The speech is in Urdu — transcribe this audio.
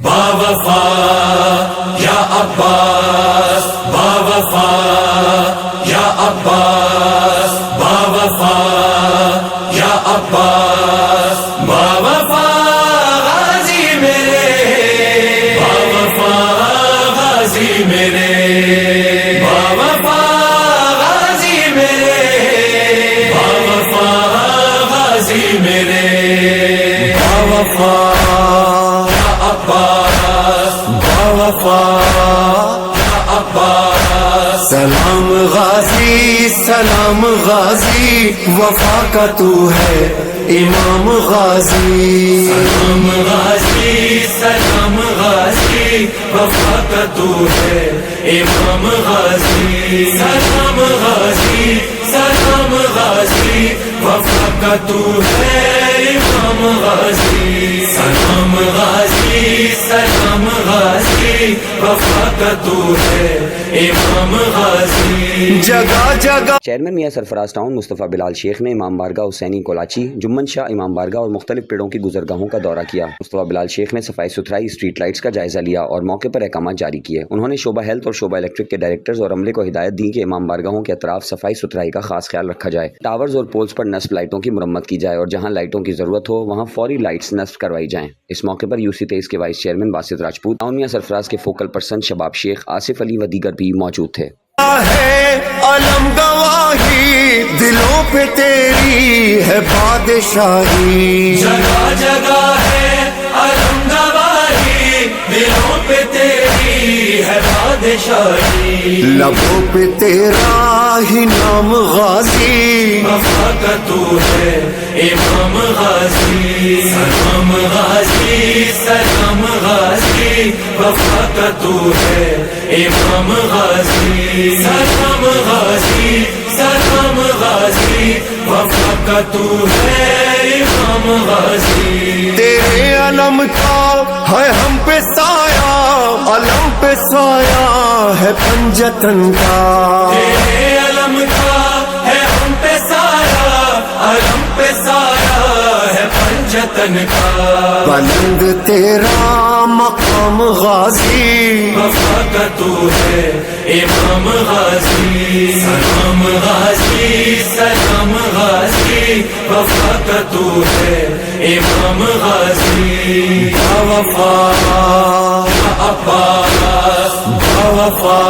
باوفا یا عباس، باوفا یا عباس، باوفا یا عباس، باوفا غازی میرے، باوفا غازی میرے، باوفا غازی میرے، باوفا غازی میرے، باوفا یا عباس، باوفا یا عباس، سلام غازی سلام غازی، وفا کا تو ہے امام غازی، سلام غازی سلام غازی، وفا کا تو ہے امام غازی، سلام غازی سلام غازی، وفا کا تو ہے امام غازی، سلام غازی سلام غازی، وفا کا تو ہے امام غازی۔ جگہ جگہ چیئرمین میاں سرفراز ٹاؤن مصطفیٰ بلال شیخ نے امام بارگاہ حسینی کولاچی، جمن شاہ امام بارگاہ اور مختلف پیڑوں کی گزرگاہوں کا دورہ کیا۔ مصطفیٰ بلال شیخ نے صفائی ستھرائی، اسٹریٹ لائٹس کا جائزہ لیا اور موقع پر احکامات جاری کیے۔ انہوں نے شعبہ ہیلتھ اور شعبہ الیکٹرک کے ڈائریکٹرز اور عملے کو ہدایت دی کہ امام بارگاہوں کے اطراف صفائی ستھرائی کا خاص خیال رکھا جائے، ٹاورز اور پولز پر نصب لائٹوں کی مرمت کی جائے اور جہاں لائٹوں کی ضرورت ہو وہاں فوری لائٹس نصب کروائی جائیں۔ اس موقع پر UC 23 کے vice chairman Basit Rajput, town میاں سرفراز کے فوکل پرسن شباب شیخ، آصف علی و دیگر بھی موجود تھے۔ ہے علم گواہی، دلوں پہ تیری ہے بادشاہی، جگہ جگہ ہے علم گواہی، دلوں پہ تیری ہے بادشاہی، لبوں پہ تیرا ہی نام غازی، وفا کا تو ہے امام غازی، سلام غازی سلام غازی، وفا کا تو ہے امام غازی، سلام غازی سلام غازی، وفا کا تو ہے امام غازی۔ تیرے علم کا ہے ہم پہ سایہ، علم پہ سایہ ہے پنجتن کا، تیرے علم کا ہے ہم پہ سایہ، علم پہ سایہ ہے پنجتن کا، بلند تیرا مقام غازی، وفا کا تو ہے امام غازی، سلام غازی سلام غازی، وفا کا تو ہے امام غازی، باوفا یا عباس، باوفا